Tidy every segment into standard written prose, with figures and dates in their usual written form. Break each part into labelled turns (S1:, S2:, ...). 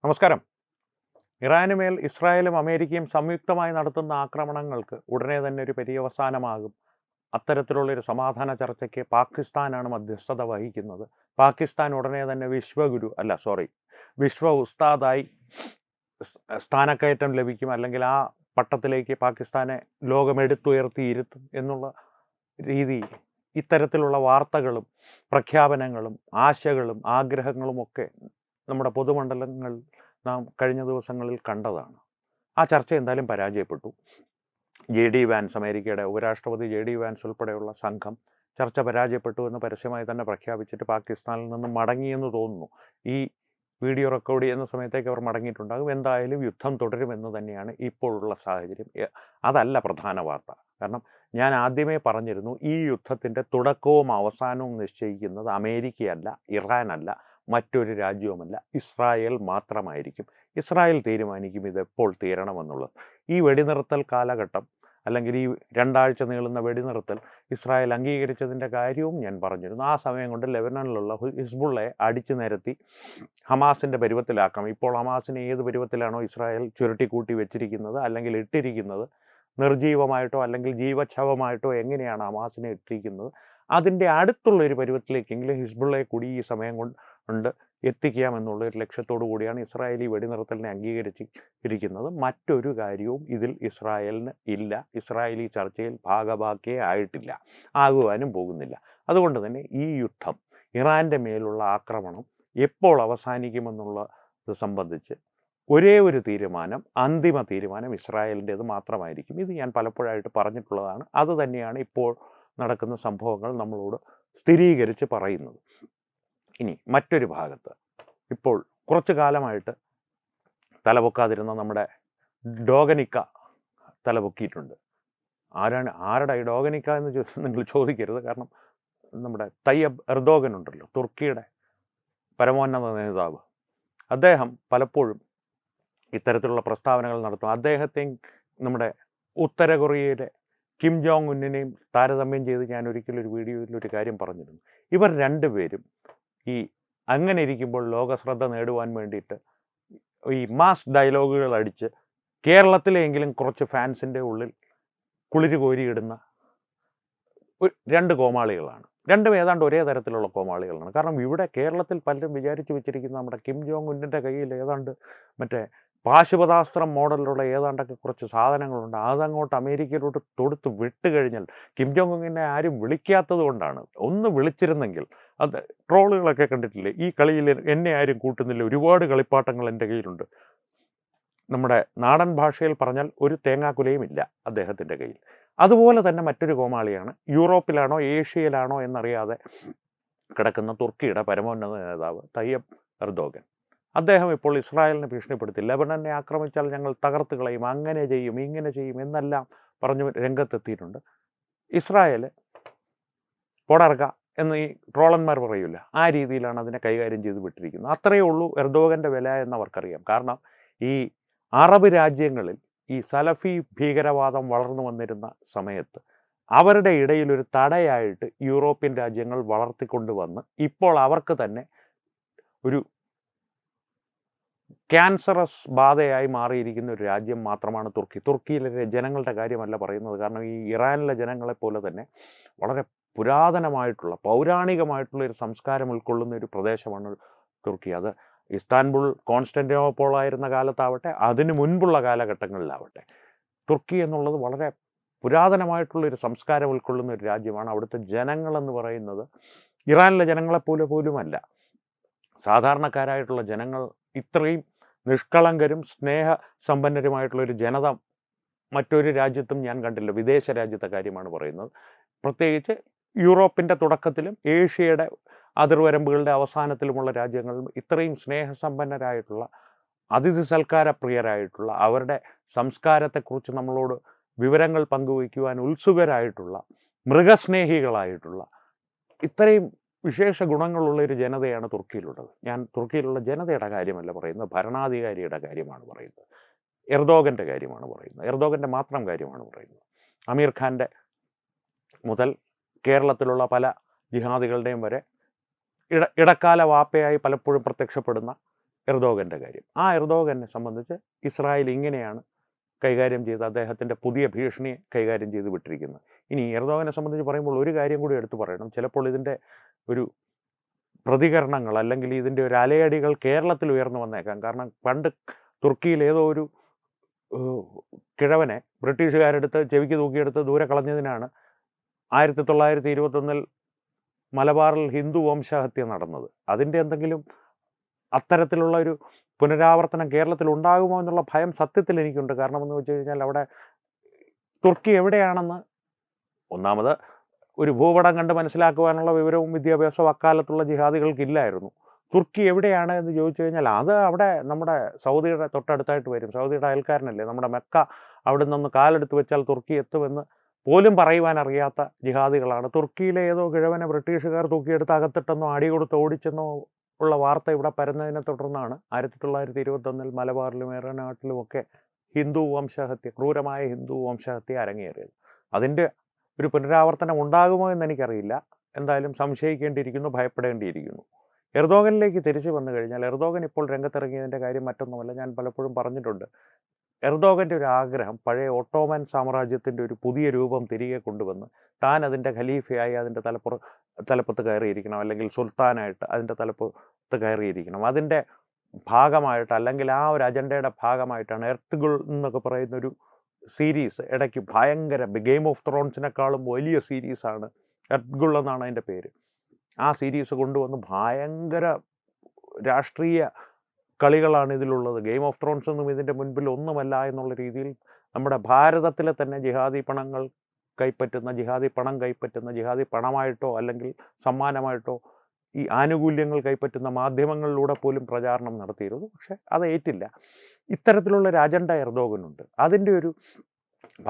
S1: നമസ്കാരം. ഇറാനുമേൽ ഇസ്രായേലും അമേരിക്കയും സംയുക്തമായി നടത്തുന്ന ആക്രമണങ്ങൾക്ക് ഉടനെ തന്നെ ഒരു പര്യവസാനമാകും. അത്തരത്തിലുള്ളൊരു സമാധാന ചർച്ചയ്ക്ക് പാകിസ്ഥാനാണ് മധ്യസ്ഥത വഹിക്കുന്നത്. പാകിസ്ഥാൻ ഉടനെ തന്നെ വിശ്വ ഉസ്താദായി സ്ഥാനക്കയറ്റം ലഭിക്കും, അല്ലെങ്കിൽ ആ പട്ടത്തിലേക്ക് പാകിസ്ഥാനെ ലോകമെടുത്തുയർത്തിയിരുത്തും എന്നുള്ള രീതിയിൽ ഇത്തരത്തിലുള്ള വാർത്തകളും പ്രഖ്യാപനങ്ങളും ആശകളും ആഗ്രഹങ്ങളുമൊക്കെ നമ്മുടെ പൊതുമണ്ഡലങ്ങൾ നാം കഴിഞ്ഞ ദിവസങ്ങളിൽ കണ്ടതാണ്. ആ ചർച്ച എന്തായാലും പരാജയപ്പെട്ടു. വാൻസ്, അമേരിക്കയുടെ ഉപരാഷ്ട്രപതി വാൻസ് ഉൾപ്പെടെയുള്ള സംഘം ചർച്ച പരാജയപ്പെട്ടു എന്ന് പരസ്യമായി തന്നെ പ്രഖ്യാപിച്ചിട്ട് പാകിസ്ഥാനിൽ നിന്ന് മടങ്ങിയെന്ന് തോന്നുന്നു. ഈ വീഡിയോ റെക്കോർഡ് ചെയ്യുന്ന സമയത്തേക്ക് അവർ മടങ്ങിയിട്ടുണ്ടാകും. എന്തായാലും യുദ്ധം തുടരുമെന്ന് തന്നെയാണ് ഇപ്പോഴുള്ള സാഹചര്യം. അതല്ല പ്രധാന വാർത്ത. കാരണം ഞാൻ ആദ്യമേ പറഞ്ഞിരുന്നു, ഈ യുദ്ധത്തിൻ്റെ തുടക്കവും അവസാനവും നിശ്ചയിക്കുന്നത് അമേരിക്കയല്ല, ഇറാനല്ല, മറ്റൊരു രാജ്യവുമല്ല, ഇസ്രായേൽ മാത്രമായിരിക്കും. ഇസ്രായേൽ തീരുമാനിക്കും ഇതെപ്പോൾ തീരണമെന്നുള്ളത്. ഈ വെടിനിർത്തൽ കാലഘട്ടം, അല്ലെങ്കിൽ ഈ 2 ആഴ്ച നീളുന്ന വെടിനിർത്തൽ ഇസ്രായേൽ അംഗീകരിച്ചതിൻ്റെ കാര്യവും ഞാൻ പറഞ്ഞിരുന്നു. ആ സമയം കൊണ്ട് ലെബനനിലുള്ള ഹിസ്ബുള്ളയെ അടിച്ചു നിരത്തി ഹമാസിൻ്റെ പരുവത്തിലാക്കാം. ഇപ്പോൾ ഹമാസിനെ ഏത് പരുവത്തിലാണോ ഇസ്രായേൽ ചുരുട്ടിക്കൂട്ടി വെച്ചിരിക്കുന്നത്, അല്ലെങ്കിൽ ഇട്ടിരിക്കുന്നത്, നിർജീവമായിട്ടോ അല്ലെങ്കിൽ ജീവച്ഛവമായിട്ടോ എങ്ങനെയാണ് ഹമാസിനെ ഇട്ടിരിക്കുന്നത്, അതിൻ്റെ അടുത്തുള്ളൊരു പരുവത്തിലേക്കെങ്കിലും ഹിസ്ബുള്ളയെ കൂടി ഈ സമയം കൊണ്ട് എത്തിക്കാമെന്നുള്ള ഒരു ലക്ഷ്യത്തോടു കൂടിയാണ് ഇസ്രായേലി വെടിനിർത്തലിനെ അംഗീകരിച്ചിരിക്കുന്നത്. മറ്റൊരു കാര്യവും ഇതിൽ ഇസ്രായേലിന് ഇല്ല. ഇസ്രായേലി ചർച്ചയിൽ ഭാഗഭാക്കിയേ ആയിട്ടില്ല, ആകുവാനും പോകുന്നില്ല. അതുകൊണ്ട് തന്നെ ഈ യുദ്ധം, ഇറാൻ്റെ മേലുള്ള ആക്രമണം എപ്പോൾ അവസാനിക്കുമെന്നുള്ളത് സംബന്ധിച്ച് ഒരേ ഒരു തീരുമാനം, അന്തിമ തീരുമാനം ഇസ്രായേലിൻ്റേത് മാത്രമായിരിക്കും. ഇത് ഞാൻ പലപ്പോഴായിട്ട് പറഞ്ഞിട്ടുള്ളതാണ്. അതുതന്നെയാണ് ഇപ്പോൾ നടക്കുന്ന സംഭവങ്ങൾ നമ്മളോട് സ്ഥിരീകരിച്ച് പറയുന്നത്. ഇനി മറ്റൊരു ഭാഗത്ത്, ഇപ്പോൾ കുറച്ചു കാലമായിട്ട് തലപൊക്കാതിരുന്ന നമ്മുടെ ഡോഗനിക്ക തലപൊക്കിയിട്ടുണ്ട്. ആരുടെ ഈ ഡോഗനിക്ക എന്ന് നിങ്ങൾ ചോദിക്കരുത്. കാരണം നമ്മുടെ തയ്യബ് എർദോഗൻ ഉണ്ടല്ലോ, തുർക്കിയുടെ പരമോന്നത നേതാവ്, അദ്ദേഹം പലപ്പോഴും ഇത്തരത്തിലുള്ള പ്രസ്താവനകൾ നടത്തും. അദ്ദേഹത്തെയും നമ്മുടെ ഉത്തര കൊറിയയിലെ കിം ജോങ് ഉന്നിനെയും താരതമ്യം ചെയ്ത് ഞാൻ ഒരിക്കലൊരു വീഡിയോയിൽ ഒരു കാര്യം പറഞ്ഞിരുന്നു. ഇവർ രണ്ടുപേരും ഈ അങ്ങനെ ഇരിക്കുമ്പോൾ ലോകശ്രദ്ധ നേടുവാൻ വേണ്ടിയിട്ട് ഈ മാസ് ഡയലോഗുകൾ അടിച്ച് കേരളത്തിലെങ്കിലും കുറച്ച് ഫാൻസിൻ്റെ ഉള്ളിൽ കുളിര് കോരിയിടുന്ന രണ്ട് കോമാളികളാണ്. രണ്ടും ഏതാണ്ട് ഒരേ തരത്തിലുള്ള കോമാളികളാണ്. കാരണം ഇവിടെ കേരളത്തിൽ പലരും വിചാരിച്ചു വെച്ചിരിക്കുന്ന നമ്മുടെ കിം ജോങ് ഉന്നിൻ്റെ കയ്യിൽ ഏതാണ്ട് മറ്റേ പാശുപതാസ്ത്രം മോഡലിലുള്ള ഏതാണ്ടൊക്കെ കുറച്ച് സാധനങ്ങളുണ്ട്. അതങ്ങോട്ട് അമേരിക്കയിലോട്ട് തൊടുത്ത് വിട്ട് കഴിഞ്ഞാൽ, കിം ജോങ് ഉന്നിനെ ആരും വിളിക്കാത്തത് കൊണ്ടാണ്. ഒന്ന് വിളിച്ചിരുന്നെങ്കിൽ, അത് ട്രോളുകളൊക്കെ കണ്ടിട്ടില്ലേ, ഈ കളിയിൽ എന്നെ ആരും കൂട്ടുന്നില്ല, ഒരുപാട് കളിപ്പാട്ടങ്ങൾ എൻ്റെ കയ്യിലുണ്ട്. നമ്മുടെ നാടൻ ഭാഷയിൽ പറഞ്ഞാൽ ഒരു തേങ്ങാക്കുലയും ഇല്ല അദ്ദേഹത്തിൻ്റെ കയ്യിൽ. അതുപോലെ തന്നെ മറ്റൊരു കോമാളിയാണ് യൂറോപ്പിലാണോ ഏഷ്യയിലാണോ എന്നറിയാതെ കിടക്കുന്ന തുർക്കിയുടെ പരമോന്നത നേതാവ് തയ്യബ് എർദോഗൻ. അദ്ദേഹം ഇപ്പോൾ ഇസ്രായേലിനെ ഭീഷണിപ്പെടുത്തി, ലെബനനെ ആക്രമിച്ചാൽ ഞങ്ങൾ തകർത്ത് കളയും, അങ്ങനെ ചെയ്യും, ഇങ്ങനെ ചെയ്യും എന്നെല്ലാം പറഞ്ഞു രംഗത്തെത്തിയിട്ടുണ്ട്. ഇസ്രായേൽ പോടർക്ക എന്ന് ഈ ട്രോളന്മാർ പറയില്ല, ആ രീതിയിലാണ് അതിനെ കൈകാര്യം ചെയ്ത് വിട്ടിരിക്കുന്നത്. അത്രയേ ഉള്ളൂ എർദോഗൻ്റെ വില എന്നവർക്കറിയാം. കാരണം ഈ അറബ് രാജ്യങ്ങളിൽ ഈ സലഫി ഭീകരവാദം വളർന്നു വന്നിരുന്ന സമയത്ത് അവരുടെ ഇടയിൽ ഒരു തടയായിട്ട് യൂറോപ്യൻ രാജ്യങ്ങൾ വളർത്തിക്കൊണ്ടുവന്ന് ഇപ്പോൾ അവർക്ക് തന്നെ ഒരു ക്യാൻസറസ് ബാധയായി മാറിയിരിക്കുന്ന ഒരു രാജ്യം മാത്രമാണ് തുർക്കി. തുർക്കിയിലെ ജനങ്ങളുടെ കാര്യമല്ല പറയുന്നത്. കാരണം ഈ ഇറാനിലെ ജനങ്ങളെപ്പോലെ തന്നെ വളരെ പുരാതനമായിട്ടുള്ള പൗരാണികമായിട്ടുള്ള ഒരു സംസ്കാരം ഉൾക്കൊള്ളുന്ന ഒരു പ്രദേശമാണ് തുർക്കി. അത് ഇസ്താൻബുൾ, കോൺസ്റ്റന്റിനോപ്പോൾ ആയിരുന്ന കാലത്താവട്ടെ, അതിന് മുൻപുള്ള കാലഘട്ടങ്ങളിലാവട്ടെ, തുർക്കി എന്നുള്ളത് വളരെ പുരാതനമായിട്ടുള്ളൊരു സംസ്കാരം ഉൾക്കൊള്ളുന്ന ഒരു രാജ്യമാണ്. അവിടുത്തെ ജനങ്ങളെന്ന് പറയുന്നത് ഇറാനിലെ ജനങ്ങളെപ്പോലെ പോലുമല്ല. സാധാരണക്കാരായിട്ടുള്ള ജനങ്ങൾ, ഇത്രയും നിഷ്കളങ്കരും സ്നേഹസമ്പന്നരുമായിട്ടുള്ളൊരു ജനത മറ്റൊരു രാജ്യത്തും ഞാൻ കണ്ടില്ല. വിദേശ രാജ്യത്തെ കാര്യമാണ് പറയുന്നത്. പ്രത്യേകിച്ച് യൂറോപ്പിൻ്റെ തുടക്കത്തിലും ഏഷ്യയുടെ അതിർവരമ്പുകളുടെ അവസാനത്തിലുമുള്ള രാജ്യങ്ങളിലും ഇത്രയും സ്നേഹസമ്പന്നരായിട്ടുള്ള, അതിഥി സൽക്കാരപ്രിയരായിട്ടുള്ള, അവരുടെ സംസ്കാരത്തെക്കുറിച്ച് നമ്മളോട് വിവരങ്ങൾ പങ്കുവയ്ക്കുവാൻ ഉത്സുകരായിട്ടുള്ള, മൃഗസ്നേഹികളായിട്ടുള്ള, ഇത്രയും വിശേഷ ഗുണങ്ങളുള്ള ഒരു ജനതയാണ് തുർക്കിയിലുള്ളത്. ഞാൻ തുർക്കിയിലുള്ള ജനതയുടെ കാര്യമല്ല പറയുന്നത്, ഭരണാധികാരിയുടെ കാര്യമാണ് പറയുന്നത്, എർദോഗൻ്റെ കാര്യമാണ് പറയുന്നത്, എർദോഗൻ്റെ മാത്രം കാര്യമാണ് പറയുന്നത്. അമീർ ഖാൻ്റെ മുതൽ കേരളത്തിലുള്ള പല ജിഹാദികളുടെയും വരെ ഇടക്കാല വാപ്പയായി പലപ്പോഴും പ്രത്യക്ഷപ്പെടുന്ന എർദോഗൻ്റെ കാര്യം. ആ എർദോഗനെ സംബന്ധിച്ച് ഇസ്രായേൽ ഇങ്ങനെയാണ് കൈകാര്യം ചെയ്ത് അദ്ദേഹത്തിൻ്റെ പുതിയ ഭീഷണിയെ കൈകാര്യം ചെയ്ത് വിട്ടിരിക്കുന്നത്. ഇനി എർദോഗനെ സംബന്ധിച്ച് പറയുമ്പോൾ ഒരു കാര്യം കൂടി എടുത്തു പറയണം. ചിലപ്പോൾ ഇതിൻ്റെ ഒരു പ്രതികരണങ്ങൾ അല്ലെങ്കിൽ ഇതിൻ്റെ ഒരു അലയടികൾ കേരളത്തിൽ ഉയർന്നു വന്നേക്കാം. കാരണം പണ്ട് തുർക്കിയിൽ ഏതോ ഒരു കിഴവനെ ബ്രിട്ടീഷുകാരെടുത്ത് ചെവിക്ക് തൂക്കിയെടുത്ത് ദൂരെ കളഞ്ഞതിനാണ് 1921 മലബാറിൽ ഹിന്ദു വംശഹത്യ നടന്നത്. അതിൻ്റെ എന്തെങ്കിലും അത്തരത്തിലുള്ള ഒരു പുനരാവർത്തനം കേരളത്തിൽ ഉണ്ടാകുമോ എന്നുള്ള ഭയം സത്യത്തിൽ എനിക്കുണ്ട്. കാരണം എന്ന് വെച്ച് കഴിഞ്ഞാൽ അവിടെ തുർക്കി എവിടെയാണെന്ന് ഒന്നാമത് ഒരു ഭൂപടം കണ്ട് മനസ്സിലാക്കുവാനുള്ള വിവരവും വിദ്യാഭ്യാസവും അക്കാലത്തുള്ള ജിഹാദികൾക്കില്ലായിരുന്നു. തുർക്കി എവിടെയാണ് എന്ന് ചോദിച്ചു കഴിഞ്ഞാൽ അത് അവിടെ നമ്മുടെ സൗദിയുടെ തൊട്ടടുത്തായിട്ട് വരും. സൗദിയുടെ അയൽക്കാരനല്ലേ നമ്മുടെ മെക്ക. അവിടെ നിന്ന് കാലെടുത്ത് വെച്ചാൽ തുർക്കി എത്തുമെന്ന് പോലും പറയുവാൻ അറിയാത്ത ജിഹാദികളാണ്. തുർക്കിയിലെ ഏതോ കിഴവനെ ബ്രിട്ടീഷുകാർ തൂക്കിയെടുത്ത് അകത്തിട്ടെന്നോ അടി കൊടുത്ത് ഓടിച്ചെന്നോ ഉള്ള വാർത്ത ഇവിടെ പരന്നതിനെ തുടർന്നാണ് 1921 മലബാറിലും ഏറനാട്ടിലുമൊക്കെ ഹിന്ദു വംശഹത്യ, ക്രൂരമായ ഹിന്ദു വംശഹത്യ അരങ്ങേറിയത്. അതിൻ്റെ ഒരു പുനരാവർത്തനം ഉണ്ടാകുമോ എന്ന് എനിക്കറിയില്ല. എന്തായാലും സംശയിക്കേണ്ടിയിരിക്കുന്നു, ഭയപ്പെടേണ്ടിയിരിക്കുന്നു. എർദോഗനിലേക്ക് തിരിച്ചു വന്നു കഴിഞ്ഞാൽ എർദോഗൻ ഇപ്പോൾ രംഗത്തിറങ്ങിയതിൻ്റെ കാര്യം മറ്റൊന്നുമല്ല. ഞാൻ പലപ്പോഴും പറഞ്ഞിട്ടുണ്ട്. എർദോഗൻ്റെ ഒരു ആഗ്രഹം പഴയ ഒട്ടോമൻ സാമ്രാജ്യത്തിൻ്റെ ഒരു പുതിയ രൂപം തിരികെ കൊണ്ടുവന്ന് താൻ അതിൻ്റെ ഖലീഫയായി അതിൻ്റെ തലപ്പത്ത് കയറിയിരിക്കണം, അല്ലെങ്കിൽ സുൽത്താനായിട്ട് അതിൻ്റെ തലപ്പത്ത് കയറിയിരിക്കണം. അതിൻ്റെ ഭാഗമായിട്ട് അല്ലെങ്കിൽ ആ ഒരു അജണ്ടയുടെ ഭാഗമായിട്ടാണ് എർത്തുഗുൾ എന്നൊക്കെ പറയുന്നൊരു സീരീസ് ഇടയ്ക്ക് ഭയങ്കര ഗെയിം ഓഫ് ത്രോൺസിനേക്കാളും വലിയ സീരീസാണ് എർത്തുഗുൾ എന്നാണ് അതിൻ്റെ പേര്. ആ സീരീസ് കൊണ്ടുവന്ന് ഭയങ്കര രാഷ്ട്രീയ കളികളാണ് ഇതിലുള്ളത്. ഗെയിം ഓഫ് ത്രോൺസ് ഒന്നും ഇതിൻ്റെ മുൻപിൽ ഒന്നുമല്ല എന്നുള്ള രീതിയിൽ നമ്മുടെ ഭാരതത്തിലെ തന്നെ ജിഹാദി പണം കൈപ്പറ്റുന്ന ജിഹാദി പണമായിട്ടോ അല്ലെങ്കിൽ സമ്മാനമായിട്ടോ ഈ ആനുകൂല്യങ്ങൾ കൈപ്പറ്റുന്ന മാധ്യമങ്ങളിലൂടെ പോലും പ്രചാരണം നടത്തിയിരുന്നു. പക്ഷെ അത് ഏറ്റില്ല. ഇത്തരത്തിലുള്ളൊരു അജണ്ട എർദോഗനുണ്ട്. അതിൻ്റെ ഒരു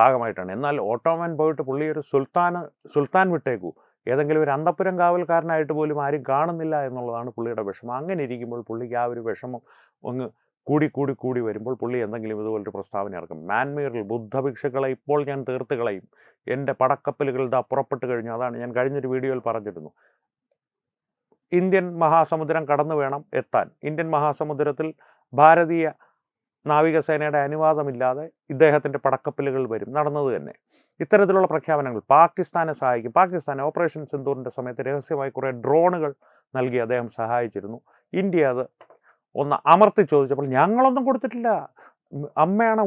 S1: ഭാഗമായിട്ടാണ്. എന്നാൽ ഓട്ടോമൻ പോയിട്ട് പുള്ളി ഒരു സുൽത്താൻ വിട്ടേക്കൂ, ഏതെങ്കിലും ഒരു അന്തപ്പുരം കാവൽക്കാരനായിട്ട് പോലും ആരും കാണുന്നില്ല എന്നുള്ളതാണ് പുള്ളിയുടെ വിഷമം. അങ്ങനെ ഇരിക്കുമ്പോൾ പുള്ളിക്ക് ആ ഒരു വിഷമം ഒന്ന് കൂടി വരുമ്പോൾ പുള്ളി എന്തെങ്കിലും ഇതുപോലൊരു പ്രസ്താവന ഇറക്കും. മ്യാൻമീറിൽ ബുദ്ധഭിക്ഷുക്കളെ ഇപ്പോൾ ഞാൻ തീർത്ത് കളയും, എൻ്റെ പടക്കപ്പലുകൾ ഇതാ പുറപ്പെട്ട് കഴിഞ്ഞു. അതാണ് ഞാൻ കഴിഞ്ഞൊരു വീഡിയോയിൽ പറഞ്ഞിരുന്നു. ഇന്ത്യൻ മഹാസമുദ്രം കടന്നു വേണം എത്താൻ. ഇന്ത്യൻ മഹാസമുദ്രത്തിൽ ഭാരതീയ നാവികസേനയുടെ അനുവാദമില്ലാതെ ഇദ്ദേഹത്തിൻ്റെ പടക്കപ്പലുകൾ വരും. നടന്നത് തന്നെ. ഇത്തരത്തിലുള്ള പ്രഖ്യാപനങ്ങൾ പാകിസ്ഥാനെ സഹായിക്കും. പാകിസ്ഥാൻ ഓപ്പറേഷൻ സിന്ദൂറിൻ്റെ സമയത്ത് രഹസ്യമായി കുറേ ഡ്രോണുകൾ നൽകി അദ്ദേഹം സഹായിച്ചിരുന്നു. ഇന്ത്യ അത് ഒന്ന് അമർത്തി ചോദിച്ചപ്പോൾ ഞങ്ങളൊന്നും കൊടുത്തിട്ടില്ല,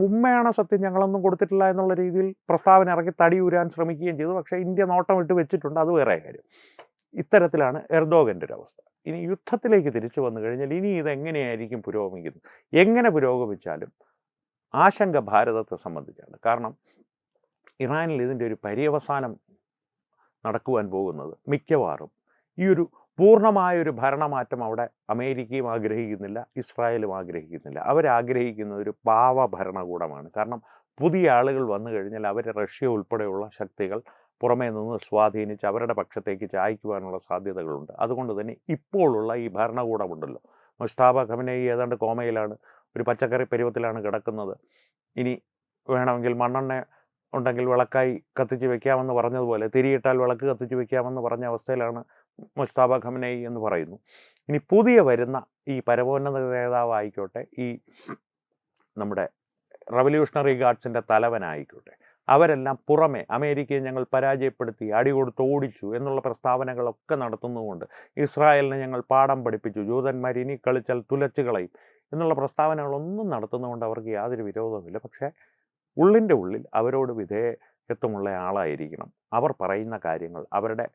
S1: ഉമ്മയാണ് സത്യം, ഞങ്ങളൊന്നും കൊടുത്തിട്ടില്ല എന്നുള്ള രീതിയിൽ പ്രസ്താവന ഇറക്കി തടിയൂരാൻ ശ്രമിക്കുകയും ചെയ്തു. പക്ഷേ ഇന്ത്യ നോട്ടം ഇട്ട് വെച്ചിട്ടുണ്ട്, അത് വേറെ കാര്യം. ഇത്തരത്തിലാണ് എർദോഗൻ്റെ ഒരു അവസ്ഥ. ഇനി യുദ്ധത്തിലേക്ക് തിരിച്ചു വന്നു കഴിഞ്ഞാൽ ഇനി ഇതെങ്ങനെയായിരിക്കും പുരോഗമിക്കുന്നത്? എങ്ങനെ പുരോഗമിച്ചാലും ആശങ്ക ഭാരതത്തെ സംബന്ധിച്ചാണ്. കാരണം ഇറാനിൽ ഇതിൻ്റെ ഒരു പര്യവസാനം നടക്കുവാൻ പോകുന്നത് മിക്കവാറും ഈ ഒരു പൂർണ്ണമായൊരു ഭരണമാറ്റം അവിടെ അമേരിക്കയും ആഗ്രഹിക്കുന്നില്ല, ഇസ്രായേലും ആഗ്രഹിക്കുന്നില്ല. അവരാഗ്രഹിക്കുന്ന ഒരു പാവ ഭരണകൂടമാണ്. കാരണം പുതിയ ആളുകൾ വന്നു കഴിഞ്ഞാൽ അവരെ റഷ്യ ഉൾപ്പെടെയുള്ള ശക്തികൾ പുറമേ നിന്ന് സ്വാധീനിച്ച് അവരുടെ പക്ഷത്തേക്ക് ചായ്ക്കുവാനുള്ള സാധ്യതകളുണ്ട്. അതുകൊണ്ട് തന്നെ ഇപ്പോഴുള്ള ഈ ഭരണകൂടമുണ്ടല്ലോ, മുസ്താഫ ഖമനേയി ഏതാണ്ട് കോമയിലാണ്, ഒരു പച്ചക്കറി പരുവത്തിലാണ് കിടക്കുന്നത്. ഇനി വേണമെങ്കിൽ മണ്ണെണ്ണ ഉണ്ടെങ്കിൽ വിളക്കായി കത്തിച്ച് വെക്കാമെന്ന് പറഞ്ഞതുപോലെ തിരിയിട്ടാൽ വിളക്ക് കത്തിച്ച് വെക്കാമെന്ന് പറഞ്ഞ അവസ്ഥയിലാണ് മുസ്താഫ ഖമനേയി എന്ന് പറയുന്നു. ഇനി പുതിയ വരുന്ന ഈ പരമോന്നത നേതാവായിക്കോട്ടെ, ഈ നമ്മുടെ റവല്യൂഷണറി ഗാർഡ്സിൻ്റെ തലവനായിക്കോട്ടെ, അവരെല്ലാം പുറമെ അമേരിക്കയെ ഞങ്ങൾ പരാജയപ്പെടുത്തി അടികൊടുത്ത് ഓടിച്ചു എന്നുള്ള പ്രസ്താവനകളൊക്കെ നടത്തുന്നതുകൊണ്ട്, ഇസ്രായേലിനെ ഞങ്ങൾ പാഠം പഠിപ്പിച്ചു, ജൂതന്മാർ ഇനി കളിച്ചാൽ തുലച്ചു കളയും എന്നുള്ള പ്രസ്താവനകളൊന്നും നടത്തുന്നതുകൊണ്ട് അവർക്ക് യാതൊരു വിരോധവുമില്ല. പക്ഷേ ഉള്ളിൻ്റെ ഉള്ളിൽ അവരോട് വിധേയത്വമുള്ള ആളായിരിക്കണം. അവർ പറയുന്ന കാര്യങ്ങൾ, അവരുടെ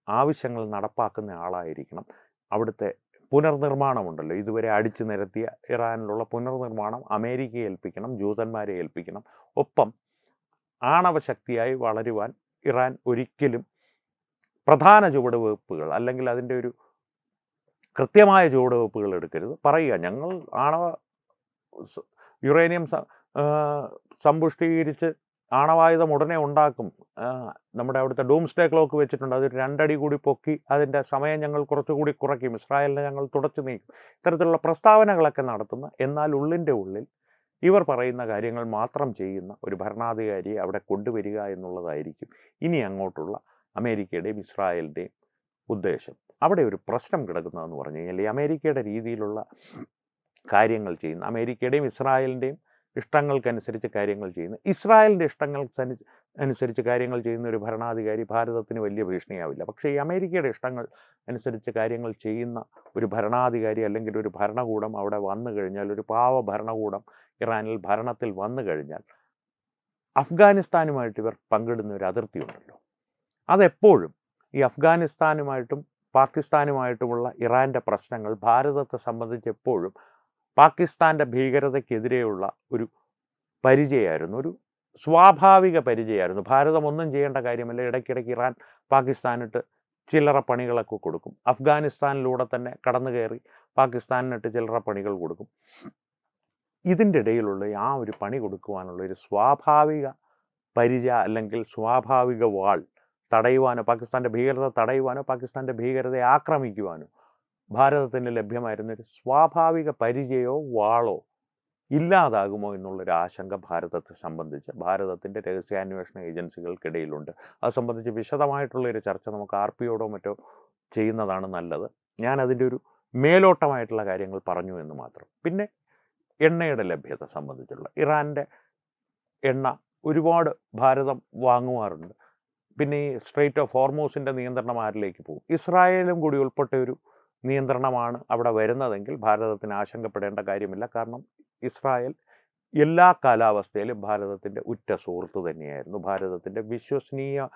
S1: ആവശ്യങ്ങൾ നടപ്പാക്കുന്ന ആളായിരിക്കണം. അവിടുത്തെ പുനർനിർമ്മാണമുണ്ടല്ലോ, ഇതുവരെ അടിച്ചു നിരത്തിയ ഇറാനിലുള്ള പുനർനിർമ്മാണം അമേരിക്കയെ ഏൽപ്പിക്കണം, ജൂതന്മാരെ ഏൽപ്പിക്കണം. ഒപ്പം ആണവശക്തിയായി വളരുവാൻ ഇറാൻ ഒരിക്കലും പ്രധാന ചുവടുവയ്പ്പുകൾ അല്ലെങ്കിൽ അതിൻ്റെ ഒരു കൃത്യമായ ചുവടുവയ്പ്പുകൾ എടുക്കരുത്. പറയുക ഞങ്ങൾ യുറേനിയം സമ്പുഷ്ടീകരിച്ച് ആണവായുധം ഉടനെ ഉണ്ടാക്കും, നമ്മുടെ അവിടുത്തെ ഡൂംസ്ഡേ ക്ലോക്ക് വെച്ചിട്ടുണ്ട്, അതൊരു 2 അടി കൂടി പൊക്കി അതിൻ്റെ സമയം ഞങ്ങൾ കുറച്ചുകൂടി കുറയ്ക്കും, ഇസ്രായേലിനെ ഞങ്ങൾ തുടച്ചു നീക്കും, ഇത്തരത്തിലുള്ള പ്രസ്താവനകളൊക്കെ നടത്തുന്ന, എന്നാൽ ഉള്ളിൻ്റെ ഉള്ളിൽ ഇവർ പറയുന്ന കാര്യങ്ങൾ മാത്രം ചെയ്യുന്ന ഒരു ഭരണാധികാരിയെ അവിടെ കൊണ്ടുവരിക എന്നുള്ളതായിരിക്കും ഇനി അങ്ങോട്ടുള്ള അമേരിക്കയുടെയും ഇസ്രായേലിൻ്റെയും ഉദ്ദേശം. അവിടെ ഒരു പ്രശ്നം കിടക്കുന്നതെന്ന് പറഞ്ഞു കഴിഞ്ഞാൽ ഈ അമേരിക്കയുടെ രീതിയിലുള്ള കാര്യങ്ങൾ ചെയ്യുന്നു. അമേരിക്കയുടെയും ഇസ്രായേലിൻ്റെയും ഇഷ്ടങ്ങൾക്കനുസരിച്ച് കാര്യങ്ങൾ ചെയ്യുന്നു. ഇസ്രായേലിൻ്റെ അനുസരിച്ച് കാര്യങ്ങൾ ചെയ്യുന്ന ഒരു ഭരണാധികാരി ഭാരതത്തിന് വലിയ ഭീഷണിയാവില്ല. പക്ഷേ ഈ അമേരിക്കയുടെ ഇഷ്ടങ്ങൾ അനുസരിച്ച് കാര്യങ്ങൾ ചെയ്യുന്ന ഒരു ഭരണാധികാരി അല്ലെങ്കിൽ ഒരു ഭരണകൂടം അവിടെ വന്നു കഴിഞ്ഞാൽ, ഒരു പാവ ഭരണകൂടം ഇറാനിൽ ഭരണത്തിൽ വന്നു കഴിഞ്ഞാൽ, അഫ്ഗാനിസ്ഥാനുമായിട്ട് ഇവർ പങ്കിടുന്ന ഒരു അതിർത്തിയുണ്ടല്ലോ, അതെപ്പോഴും ഈ അഫ്ഗാനിസ്ഥാനുമായിട്ടും പാകിസ്ഥാനുമായിട്ടുമുള്ള ഇറാൻ്റെ പ്രശ്നങ്ങൾ ഭാരതത്തെ സംബന്ധിച്ച് എപ്പോഴും പാകിസ്ഥാൻ്റെ ഭീകരതയ്ക്കെതിരെയുള്ള ഒരു പരിചയമായിരുന്നു, ഒരു സ്വാഭാവിക പരിചയമായിരുന്നു. ഭാരതം ഒന്നും ചെയ്യേണ്ട കാര്യമല്ല, ഇടയ്ക്കിടയ്ക്ക് ഇറാൻ പാകിസ്ഥാനിട്ട് ചില്ലറ പണികളൊക്കെ കൊടുക്കും. അഫ്ഗാനിസ്ഥാനിലൂടെ തന്നെ കടന്നു കയറി പാകിസ്ഥാനിട്ട് ചില്ലറ പണികൾ കൊടുക്കും. ഇതിൻ്റെ ഇടയിലുള്ള ആ ഒരു പണി കൊടുക്കുവാനുള്ള ഒരു സ്വാഭാവിക പരിചയ അല്ലെങ്കിൽ സ്വാഭാവിക വാൾ തടയുവാനോ, പാകിസ്ഥാൻ്റെ ഭീകരത തടയുവാനോ, പാകിസ്ഥാൻ്റെ ഭീകരതയെ ആക്രമിക്കുവാനോ ഭാരതത്തിന് ലഭ്യമായിരുന്നൊരു സ്വാഭാവിക പരിചയമോ വാളോ ഇല്ലാതാകുമോ എന്നുള്ളൊരു ആശങ്ക ഭാരതത്തെ സംബന്ധിച്ച് ഭാരതത്തിൻ്റെ രഹസ്യാന്വേഷണ ഏജൻസികൾക്കിടയിലുണ്ട്. അത് സംബന്ധിച്ച് വിശദമായിട്ടുള്ളൊരു ചർച്ച നമുക്ക് RPയോടോ മറ്റോ ചെയ്യുന്നതാണ് നല്ലത്. ഞാൻ അതിൻ്റെ ഒരു മേലോട്ടമായിട്ടുള്ള കാര്യങ്ങൾ പറഞ്ഞു എന്ന് മാത്രം. പിന്നെ എണ്ണയുടെ ലഭ്യത സംബന്ധിച്ചുള്ള ഇറാൻ്റെ എണ്ണ ഒരുപാട് ഭാരതം വാങ്ങുവാറുണ്ട്. പിന്നെ ഈ സ്ട്രെയിറ്റ് ഓഫ് ഹോർമൂസിൻ്റെ നിയന്ത്രണം ആരിലേക്ക് പോകും? ഇസ്രായേലും കൂടി ഉൾപ്പെട്ട ഒരു നിയന്ത്രണമാണ് അവിടെ വരുന്നതെങ്കിൽ ഭാരതത്തിന് ആശങ്കപ്പെടേണ്ട കാര്യമില്ല. കാരണം ഇസ്രായേൽ എല്ലാ കാലാവസ്ഥയിലും ഭാരതത്തിൻ്റെ ഉറ്റ സുഹൃത്ത് തന്നെയായിരുന്നു. ഭാരതത്തിൻ്റെ വിശ്വസനീയ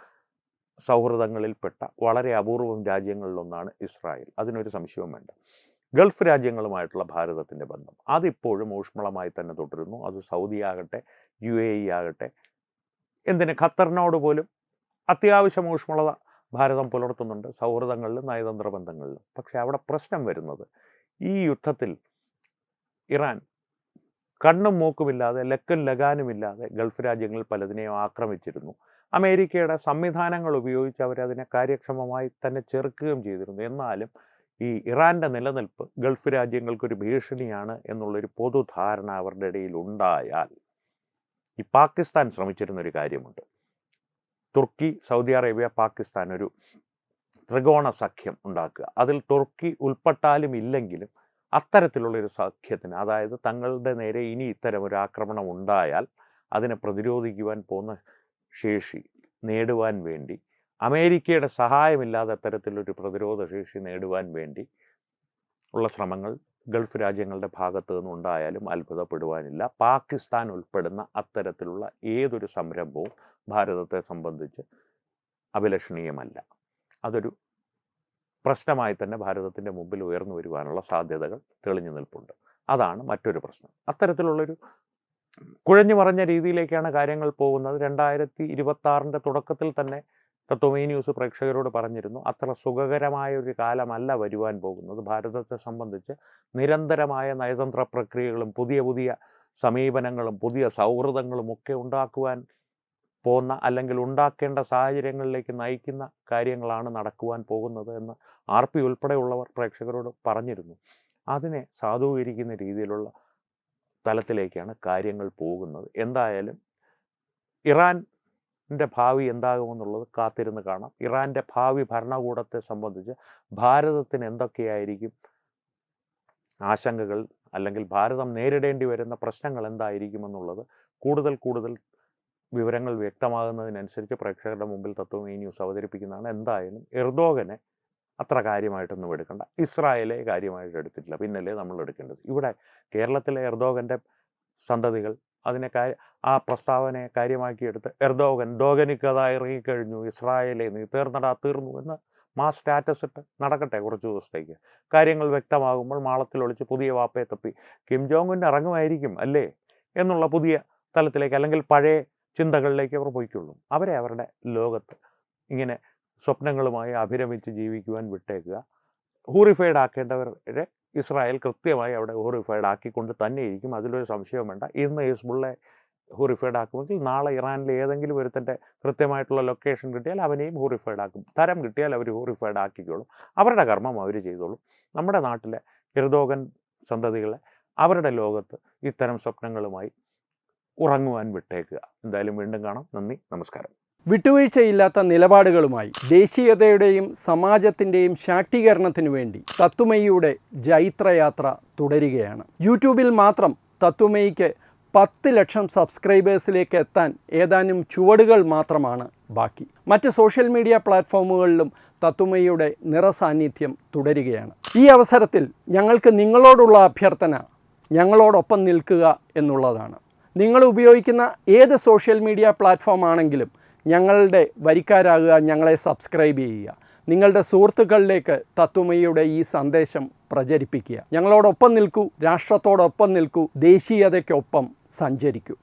S1: സൗഹൃദങ്ങളിൽപ്പെട്ട വളരെ അപൂർവം രാജ്യങ്ങളിലൊന്നാണ് ഇസ്രായേൽ. അതിനൊരു സംശയവും വേണ്ട. ഗൾഫ് രാജ്യങ്ങളുമായിട്ടുള്ള ഭാരതത്തിൻ്റെ ബന്ധം അതിപ്പോഴും ഊഷ്മളമായി തന്നെ തുടരുന്നു. അത് സൗദി ആകട്ടെ, UAE ആകട്ടെ, എന്തിന് ഖത്തറിനോട് പോലും അത്യാവശ്യം ഊഷ്മളത ഭാരതം പുലർത്തുന്നുണ്ട് സൗഹൃദങ്ങളിലും നയതന്ത്ര ബന്ധങ്ങളിലും. പക്ഷെ അവിടെ പ്രശ്നം വരുന്നത്, ഈ യുദ്ധത്തിൽ ഇറാൻ കണ്ണും മൂക്കുമില്ലാതെ ലക്കും ലഗാനുമില്ലാതെ ഗൾഫ് രാജ്യങ്ങളിൽ പലതിനെയും ആക്രമിച്ചിരുന്നു. അമേരിക്കയുടെ സംവിധാനങ്ങൾ ഉപയോഗിച്ച് അവരതിനെ കാര്യക്ഷമമായി തന്നെ ചെറുക്കുകയും ചെയ്തിരുന്നു. എന്നാലും ഈ ഇറാൻ്റെ നിലനിൽപ്പ് ഗൾഫ് രാജ്യങ്ങൾക്കൊരു ഭീഷണിയാണ് എന്നുള്ളൊരു പൊതുധാരണ അവരുടെ ഇടയിൽ ഉണ്ടായാൽ, ഈ പാകിസ്ഥാൻ ശ്രമിച്ചിരുന്നൊരു കാര്യമുണ്ട്. തുർക്കി, സൗദി അറേബ്യ, പാകിസ്ഥാൻ ഒരു ത്രികോണ സഖ്യം ഉണ്ടാക്കുക. അതിൽ തുർക്കി ഉൾപ്പെട്ടാലും ഇല്ലെങ്കിലും അത്തരത്തിലുള്ളൊരു സഖ്യത്തിന്, അതായത് തങ്ങളുടെ നേരെ ഇനി ഇത്തരം ഒരു ആക്രമണം ഉണ്ടായാൽ അതിനെ പ്രതിരോധിക്കുവാൻ പോകുന്ന ശേഷി നേടുവാൻ വേണ്ടി, അമേരിക്കയുടെ സഹായമില്ലാതെ അത്തരത്തിലൊരു പ്രതിരോധ ശേഷി നേടുവാൻ വേണ്ടി ഉള്ള ശ്രമങ്ങൾ ഗൾഫ് രാജ്യങ്ങളുടെ ഭാഗത്തു നിന്നുണ്ടായാലും അത്ഭുതപ്പെടുവാനില്ല. പാകിസ്ഥാൻ ഉൾപ്പെടുന്ന അത്തരത്തിലുള്ള ഏതൊരു സംരംഭവും ഭാരതത്തെ സംബന്ധിച്ച് അഭിലഷണീയമല്ല. അതൊരു പ്രശ്നമായി തന്നെ ഭാരതത്തിൻ്റെ മുമ്പിൽ ഉയർന്നു വരുവാനുള്ള സാധ്യതകൾ തെളിഞ്ഞു നിൽപ്പുണ്ട്. അതാണ് മറ്റൊരു പ്രശ്നം. അത്തരത്തിലുള്ളൊരു കുഴഞ്ഞു മറഞ്ഞ രീതിയിലേക്കാണ് കാര്യങ്ങൾ പോകുന്നത്. 2026 തുടക്കത്തിൽ തന്നെ തത്വമേ ന്യൂസ് പ്രേക്ഷകരോട് പറഞ്ഞിരുന്നു, അത്ര സുഖകരമായ ഒരു കാലമല്ല വരുവാൻ പോകുന്നത്. ഭാരതത്തെ സംബന്ധിച്ച് നിരന്തരമായ നയതന്ത്ര പ്രക്രിയകളും പുതിയ പുതിയ സമീപനങ്ങളും പുതിയ സൗഹൃദങ്ങളും ഒക്കെ ഉണ്ടാക്കുവാൻ പോകുന്ന, അല്ലെങ്കിൽ ഉണ്ടാക്കേണ്ട സാഹചര്യങ്ങളിലേക്ക് നയിക്കുന്ന കാര്യങ്ങളാണ് നടക്കുവാൻ പോകുന്നത് എന്ന് RP ഉൾപ്പെടെയുള്ളവർ പ്രേക്ഷകരോട് പറഞ്ഞിരുന്നു. അതിനെ സാധൂകരിക്കുന്ന രീതിയിലുള്ള തലത്തിലേക്കാണ് കാര്യങ്ങൾ പോകുന്നത്. എന്തായാലും ഇറാൻ്റെ ഭാവി എന്താകുമെന്നുള്ളത് കാത്തിരുന്ന് കാണാം. ഇറാൻ്റെ ഭാവി ഭരണകൂടത്തെ സംബന്ധിച്ച് ഭാരതത്തിന് എന്തൊക്കെയായിരിക്കും ആശങ്കകൾ, അല്ലെങ്കിൽ ഭാരതം നേരിടേണ്ടി വരുന്ന പ്രശ്നങ്ങൾ എന്തായിരിക്കുമെന്നുള്ളത് കൂടുതൽ വിവരങ്ങൾ വ്യക്തമാകുന്നതിനനുസരിച്ച് പ്രേക്ഷകരുടെ മുമ്പിൽ തത്വമേ ന്യൂസ് അവതരിപ്പിക്കുന്നതാണ്. എന്തായാലും എർദോഗനെ അത്ര കാര്യമായിട്ടൊന്നും എടുക്കണ്ട. ഇസ്രായേലെ കാര്യമായിട്ട് എടുത്തിട്ടില്ല, പിന്നല്ലേ നമ്മൾ എടുക്കേണ്ടത്. ഇവിടെ കേരളത്തിലെ എർദോഗൻ്റെ സന്തതികൾ അതിനെ ആ പ്രസ്താവനയെ കാര്യമാക്കിയെടുത്ത് എർദോഗൻ ദോഗനിക്കഥ ഇറങ്ങിക്കഴിഞ്ഞു, ഇസ്രായേലെ നീ തീർന്നു എന്ന് സ്റ്റാറ്റസ് ഇട്ട് നടക്കട്ടെ കുറച്ച് ദിവസത്തേക്ക്. കാര്യങ്ങൾ വ്യക്തമാകുമ്പോൾ മാളത്തിൽ ഒളിച്ച് പുതിയ വാപ്പയെ തപ്പി കിം ജോങ് ഉൻ ഇറങ്ങുമായിരിക്കും അല്ലേ എന്നുള്ള പുതിയ തലത്തിലേക്ക്, അല്ലെങ്കിൽ പഴയ ചിന്തകളിലേക്ക് അവർ പോയിക്കൊള്ളും. അവരെ അവരുടെ ലോകത്ത് ഇങ്ങനെ സ്വപ്നങ്ങളുമായി അഭിരമിച്ച് ജീവിക്കുവാൻ വിട്ടേക്കുക. ഹൂറിഫൈഡ് ആക്കേണ്ടവരെ ഇസ്രായേൽ കൃത്യമായി അവിടെ ഹൂറിഫൈഡ് ആക്കിക്കൊണ്ട് തന്നെ ഇരിക്കും, അതിലൊരു സംശയവും വേണ്ട. ഇന്ന് ഹിസ്ബുള്ളെ ഹൂറിഫൈഡ് ആക്കുമെങ്കിൽ നാളെ ഇറാനിലെ ഏതെങ്കിലും ഒരുത്തൻ്റെ കൃത്യമായിട്ടുള്ള ലൊക്കേഷൻ കിട്ടിയാൽ അവനെയും ഹൂറിഫൈഡ് ആക്കും. തരം കിട്ടിയാൽ അവർ ഹൂറിഫൈഡ് ആക്കിക്കോളും. അവരുടെ കർമ്മം അവർ ചെയ്തോളും. നമ്മുടെ നാട്ടിലെ എർദോഗൻ സന്തതികളെ അവരുടെ ലോകത്ത് ഇത്തരം സ്വപ്നങ്ങളുമായി ഉറങ്ങുവാൻ വിട്ടേക്കുക. എന്തായാലും വീണ്ടും കാണാം. നന്ദി, നമസ്കാരം.
S2: വിട്ടുവീഴ്ചയില്ലാത്ത നിലപാടുകളുമായി ദേശീയതയുടെയും സമാജത്തിൻ്റെയും ശാക്തീകരണത്തിനു വേണ്ടി തത്വമയിയുടെ ജൈത്രയാത്ര തുടരുകയാണ്. യൂട്യൂബിൽ മാത്രം തത്വമയിക്ക് 10 ലക്ഷം സബ്സ്ക്രൈബേഴ്സിലേക്ക് എത്താൻ ഏതാനും ചുവടുകൾ മാത്രമാണ് ബാക്കി. മറ്റ് സോഷ്യൽ മീഡിയ പ്ലാറ്റ്ഫോമുകളിലും തത്വമയിയുടെ നിറസാന്നിധ്യം തുടരുകയാണ്. ഈ അവസരത്തിൽ ഞങ്ങൾക്ക് നിങ്ങളോടുള്ള അഭ്യർത്ഥന ഞങ്ങളോടൊപ്പം നിൽക്കുക എന്നുള്ളതാണ്. നിങ്ങൾ ഉപയോഗിക്കുന്ന ഏത് സോഷ്യൽ മീഡിയ പ്ലാറ്റ്ഫോം ആണെങ്കിലും ഞങ്ങളുടെ വരിക്കാരാകുക, ഞങ്ങളെ സബ്സ്ക്രൈബ് ചെയ്യുക, നിങ്ങളുടെ സുഹൃത്തുക്കളിലേക്ക് തത്വമയിയുടെ ഈ സന്ദേശം പ്രചരിപ്പിക്കുക. ഞങ്ങളോടൊപ്പം നിൽക്കൂ, രാഷ്ട്രത്തോടൊപ്പം നിൽക്കൂ, ദേശീയതയ്ക്കൊപ്പം സഞ്ചരിക്കൂ.